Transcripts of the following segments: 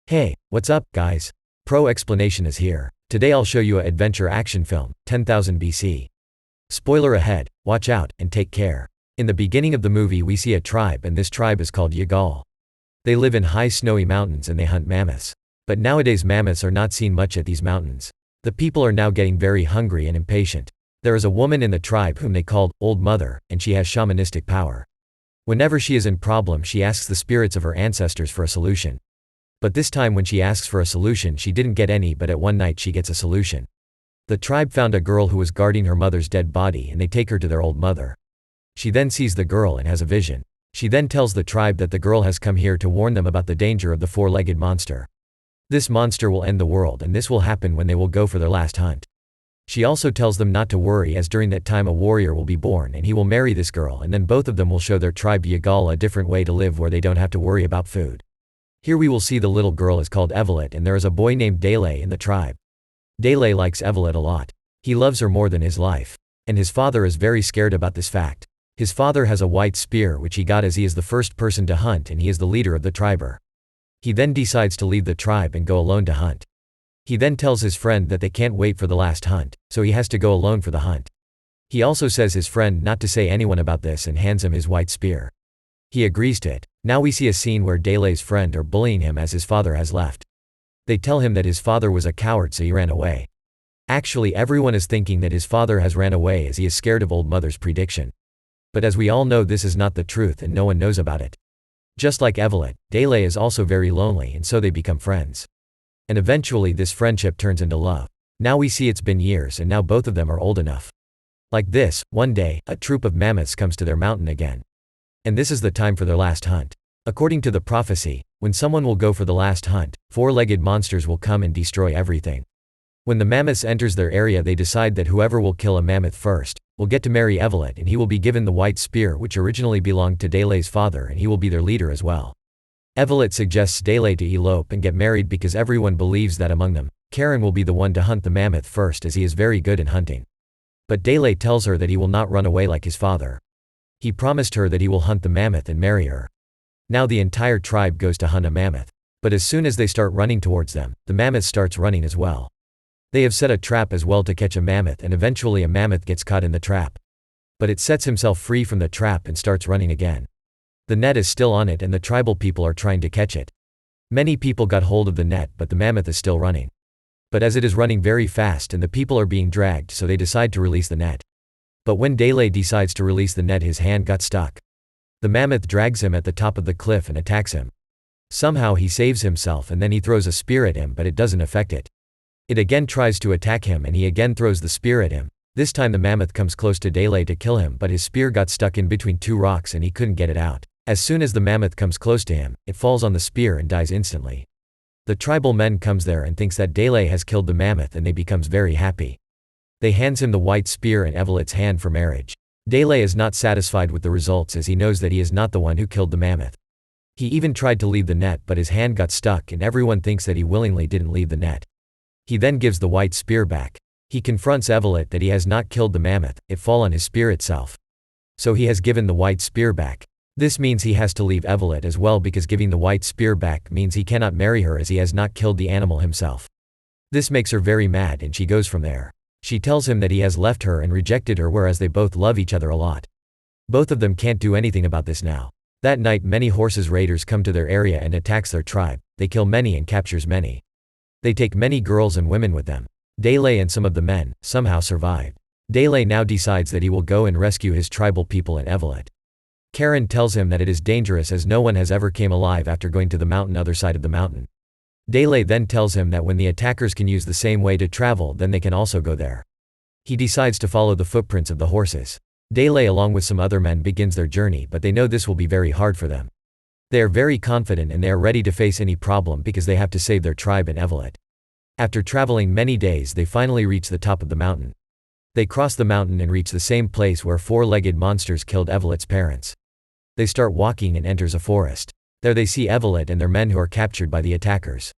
Hey, what's up, guys? Pro Explanation is here. Today I'll show you a adventure action film, 10,000 BC. Spoiler ahead, watch out, and take care. In the beginning of the movie we see a tribe and this tribe is called Yagal. They live in high snowy mountains and they hunt mammoths. But nowadays mammoths are not seen much at these mountains. The people are now getting very hungry and impatient. There is a woman in the tribe whom they called Old Mother, and she has shamanistic power. Whenever she is in problem she asks the spirits of her ancestors for a solution. But this time when she asks for a solution she didn't get any, but at one night she gets a solution. The tribe found a girl who was guarding her mother's dead body and they take her to their old mother. She then sees the girl and has a vision. She then tells the tribe that the girl has come here to warn them about the danger of the four-legged monster. This monster will end the world and this will happen when they will go for their last hunt. She also tells them not to worry as during that time a warrior will be born and he will marry this girl and then both of them will show their tribe Yagal a different way to live where they don't have to worry about food. Here we will see the little girl is called Evelet and there is a boy named Dele in the tribe. Dele likes Evelet a lot. He loves her more than his life. And his father is very scared about this fact. His father has a white spear which he got as he is the first person to hunt and he is the leader of the tribe. He then decides to leave the tribe and go alone to hunt. He then tells his friend that they can't wait for the last hunt, so he has to go alone for the hunt. He also says his friend not to say anyone about this and hands him his white spear. He agrees to it. Now we see a scene where Dele's friend are bullying him as his father has left. They tell him that his father was a coward so he ran away. Actually everyone is thinking that his father has ran away as he is scared of Old Mother's prediction. But as we all know this is not the truth and no one knows about it. Just like Evelet, Dele is also very lonely and so they become friends. And eventually this friendship turns into love. Now we see it's been years and now both of them are old enough. Like this, one day, a troop of mammoths comes to their mountain again. And this is the time for their last hunt. According to the prophecy, when someone will go for the last hunt, four-legged monsters will come and destroy everything. When the mammoths enters their area they decide that whoever will kill a mammoth first, will get to marry Evelet and he will be given the white spear which originally belonged to Dele's father and he will be their leader as well. Evelet suggests Dele to elope and get married because everyone believes that among them, Karen will be the one to hunt the mammoth first as he is very good in hunting. But Dele tells her that he will not run away like his father. He promised her that he will hunt the mammoth and marry her. Now the entire tribe goes to hunt a mammoth. But as soon as they start running towards them, the mammoth starts running as well. They have set a trap as well to catch a mammoth and eventually a mammoth gets caught in the trap. But it sets himself free from the trap and starts running again. The net is still on it and the tribal people are trying to catch it. Many people got hold of the net but the mammoth is still running. But as it is running very fast and the people are being dragged so they decide to release the net. But when Dele decides to release the net his hand got stuck. The mammoth drags him at the top of the cliff and attacks him. Somehow he saves himself and then he throws a spear at him but it doesn't affect it. It again tries to attack him and he again throws the spear at him. This time the mammoth comes close to Dele to kill him but his spear got stuck in between two rocks and he couldn't get it out. As soon as the mammoth comes close to him, it falls on the spear and dies instantly. The tribal men comes there and thinks that Dele has killed the mammoth and they becomes very happy. They hands him the white spear and Evelet's hand for marriage. Dele is not satisfied with the results as he knows that he is not the one who killed the mammoth. He even tried to leave the net but his hand got stuck and everyone thinks that he willingly didn't leave the net. He then gives the white spear back. He confronts Evelet that he has not killed the mammoth, it fall on his spear itself. So he has given the white spear back. This means he has to leave Evelet as well because giving the white spear back means he cannot marry her as he has not killed the animal himself. This makes her very mad and she goes from there. She tells him that he has left her and rejected her whereas they both love each other a lot. Both of them can't do anything about this now. That night many horses raiders come to their area and attacks their tribe. They kill many and captures many. They take many girls and women with them. Dele and some of the men somehow survived. Dele now decides that he will go and rescue his tribal people and Evelet. Karen tells him that it is dangerous as no one has ever came alive after going to the mountain other side of the mountain. Dele then tells him that when the attackers can use the same way to travel then they can also go there. He decides to follow the footprints of the horses. Dele along with some other men begins their journey but they know this will be very hard for them. They are very confident and they are ready to face any problem because they have to save their tribe and Evelet. After traveling many days they finally reach the top of the mountain. They cross the mountain and reach the same place where four-legged monsters killed Evelet's parents. They start walking and enters a forest. There they see Evelet and their men who are captured by the attackers.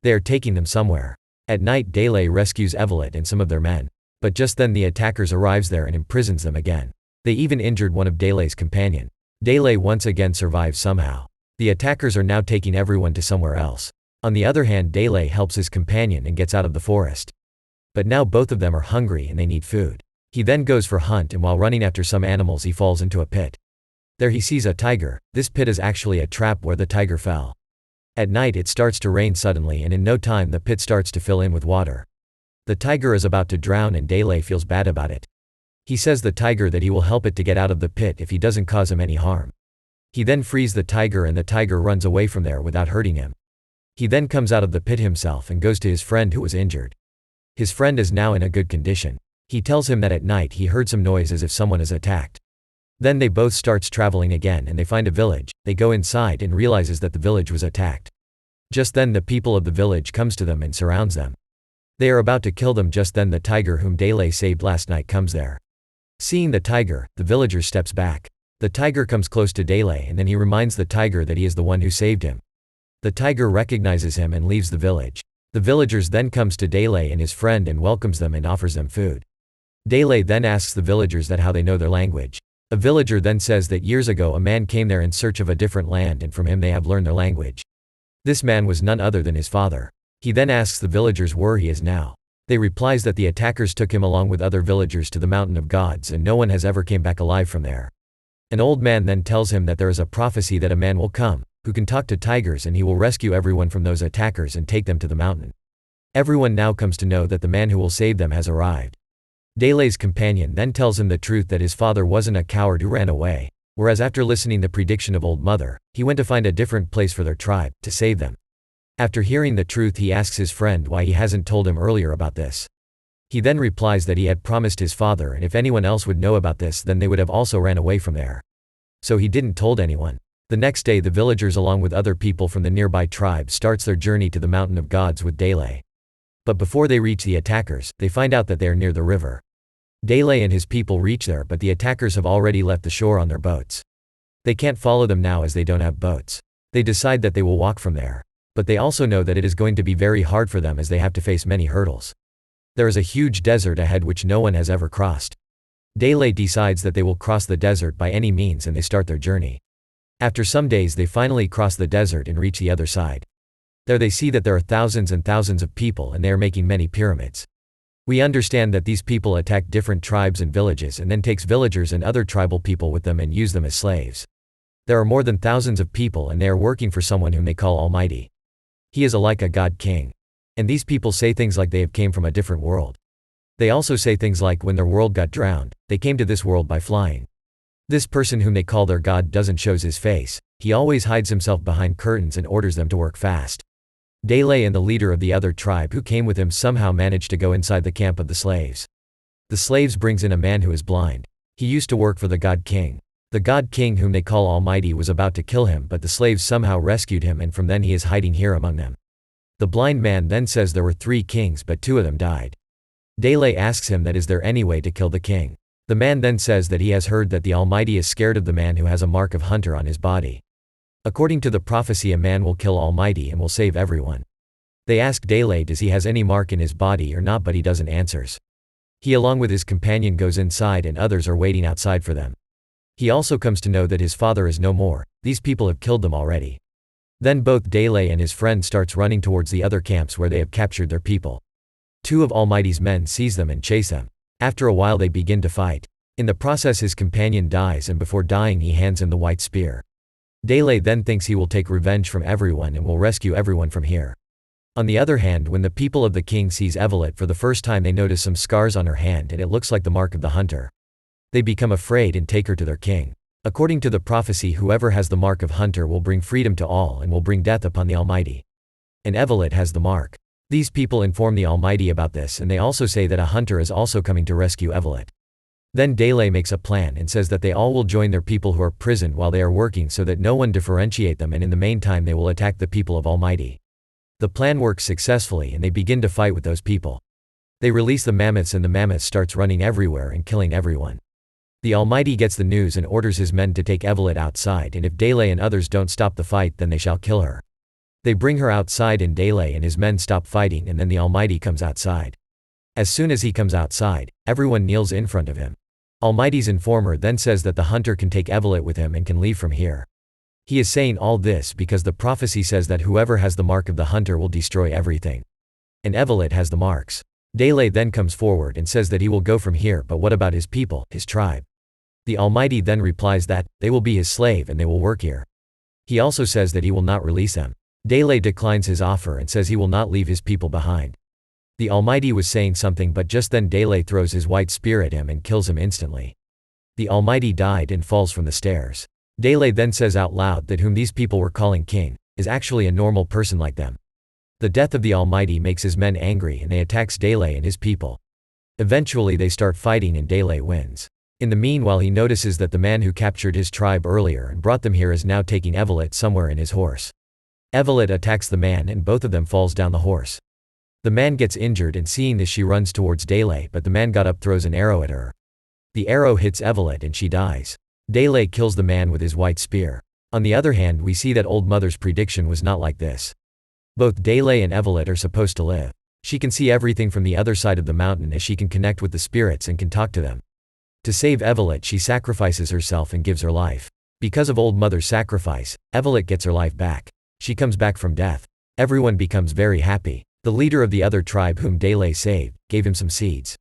They are taking them somewhere. At night Dele rescues Evelet and some of their men. But just then the attackers arrives there and imprisons them again. They even injured one of Dele's companion. Dele once again survives somehow. The attackers are now taking everyone to somewhere else. On the other hand, Dele helps his companion and gets out of the forest. But now both of them are hungry and they need food. He then goes for hunt, and while running after some animals he falls into a pit. There he sees a tiger. This pit is actually a trap where the tiger fell. At night it starts to rain suddenly, and in no time the pit starts to fill in with water. The tiger is about to drown and Dele feels bad about it. He says the tiger that he will help it to get out of the pit if he doesn't cause him any harm. He then frees the tiger and the tiger runs away from there without hurting him. He then comes out of the pit himself and goes to his friend who was injured. His friend is now in a good condition. He tells him that at night he heard some noise as if someone is attacked. Then they both starts traveling again and they find a village. They go inside and realizes that the village was attacked. Just then the people of the village comes to them and surrounds them. They are about to kill them. Just then the tiger whom Dele saved last night comes there. Seeing the tiger, the villager steps back. The tiger comes close to Dele and then he reminds the tiger that he is the one who saved him. The tiger recognizes him and leaves the village. The villagers then comes to Dele and his friend and welcomes them and offers them food. Dele then asks the villagers that how they know their language. A villager then says that years ago a man came there in search of a different land and from him they have learned their language. This man was none other than his father. He then asks the villagers where he is now. They replies that the attackers took him along with other villagers to the mountain of gods and no one has ever came back alive from there. An old man then tells him that there is a prophecy that a man will come, who can talk to tigers, and he will rescue everyone from those attackers and take them to the mountain. Everyone now comes to know that the man who will save them has arrived. Dele's companion then tells him the truth that his father wasn't a coward who ran away, whereas after listening the prediction of Old Mother, he went to find a different place for their tribe, to save them. After hearing the truth he asks his friend why he hasn't told him earlier about this. He then replies that he had promised his father, and if anyone else would know about this then they would have also ran away from there. So he didn't told anyone. The next day the villagers along with other people from the nearby tribe starts their journey to the mountain of gods with Dele. But before they reach the attackers, they find out that they are near the river. Dele and his people reach there, but the attackers have already left the shore on their boats. They can't follow them now as they don't have boats. They decide that they will walk from there. But they also know that it is going to be very hard for them as they have to face many hurdles. There is a huge desert ahead which no one has ever crossed. Dele decides that they will cross the desert by any means and they start their journey. After some days they finally cross the desert and reach the other side. There they see that there are thousands and thousands of people and they are making many pyramids. We understand that these people attack different tribes and villages and then takes villagers and other tribal people with them and use them as slaves. There are more than thousands of people and they are working for someone whom they call Almighty. He is like a god king. And these people say things like they have came from a different world. They also say things like when their world got drowned, they came to this world by flying. This person whom they call their god doesn't shows his face. He always hides himself behind curtains and orders them to work fast. Dele and the leader of the other tribe who came with him somehow managed to go inside the camp of the slaves. The slaves brings in a man who is blind. He used to work for the god king. The god king whom they call Almighty was about to kill him, but the slaves somehow rescued him and from then he is hiding here among them. The blind man then says there were 3 kings but 2 of them died. Dele asks him that is there any way to kill the king. The man then says that he has heard that the Almighty is scared of the man who has a mark of hunter on his body. According to the prophecy a man will kill Almighty and will save everyone. They ask Dele does he has any mark in his body or not, but he doesn't answers. He along with his companion goes inside and others are waiting outside for them. He also comes to know that his father is no more. These people have killed them already. Then both Dele and his friend starts running towards the other camps where they have captured their people. 2 of Almighty's men seize them and chase them. After a while they begin to fight. In the process his companion dies and before dying he hands him the white spear. Dele then thinks he will take revenge from everyone and will rescue everyone from here. On the other hand, when the people of the king sees Evelyn for the first time they notice some scars on her hand and it looks like the mark of the hunter. They become afraid and take her to their king. According to the prophecy whoever has the mark of hunter will bring freedom to all and will bring death upon the Almighty. And Evelyn has the mark. These people inform the Almighty about this and they also say that a hunter is also coming to rescue Evelyn. Then Dele makes a plan and says that they all will join their people who are prisoned while they are working so that no one differentiate them, and in the meantime they will attack the people of Almighty. The plan works successfully and they begin to fight with those people. They release the mammoths and the mammoth starts running everywhere and killing everyone. The Almighty gets the news and orders his men to take Evelyn outside, and if Dele and others don't stop the fight then they shall kill her. They bring her outside and Dele and his men stop fighting and then the Almighty comes outside. As soon as he comes outside, everyone kneels in front of him. Almighty's informer then says that the hunter can take Evelyn with him and can leave from here. He is saying all this because the prophecy says that whoever has the mark of the hunter will destroy everything. And Evelyn has the marks. Dele then comes forward and says that he will go from here, but what about his people, his tribe? The Almighty then replies that they will be his slave and they will work here. He also says that he will not release them. Dele declines his offer and says he will not leave his people behind. The Almighty was saying something, but just then Dele throws his white spear at him and kills him instantly. The Almighty died and falls from the stairs. Dele then says out loud that whom these people were calling king is actually a normal person like them. The death of the Almighty makes his men angry and they attacks Dele and his people. Eventually they start fighting and Dele wins. In the meanwhile he notices that the man who captured his tribe earlier and brought them here is now taking Evelyn somewhere in his horse. Evelyn attacks the man and both of them falls down the horse. The man gets injured and seeing this she runs towards Dele, but the man got up, throws an arrow at her. The arrow hits Evelyn and she dies. Dele kills the man with his white spear. On the other hand, we see that Old Mother's prediction was not like this. Both Dele and Evelyn are supposed to live. She can see everything from the other side of the mountain as she can connect with the spirits and can talk to them. To save Evelyn, she sacrifices herself and gives her life. Because of Old Mother's sacrifice, Evelyn gets her life back. She comes back from death. Everyone becomes very happy. The leader of the other tribe whom Dele saved, gave him some seeds.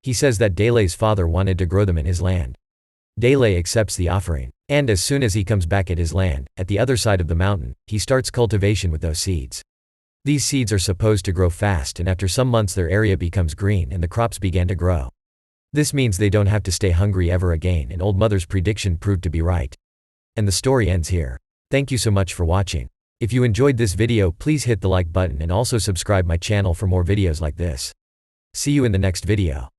He says that Dele's father wanted to grow them in his land. Dele accepts the offering, and as soon as he comes back at his land, at the other side of the mountain, he starts cultivation with those seeds. These seeds are supposed to grow fast, and after some months their area becomes green and the crops began to grow. This means they don't have to stay hungry ever again, and Old Mother's prediction proved to be right. And the story ends here. Thank you so much for watching. If you enjoyed this video, please hit the like button and also subscribe my channel for more videos like this. See you in the next video.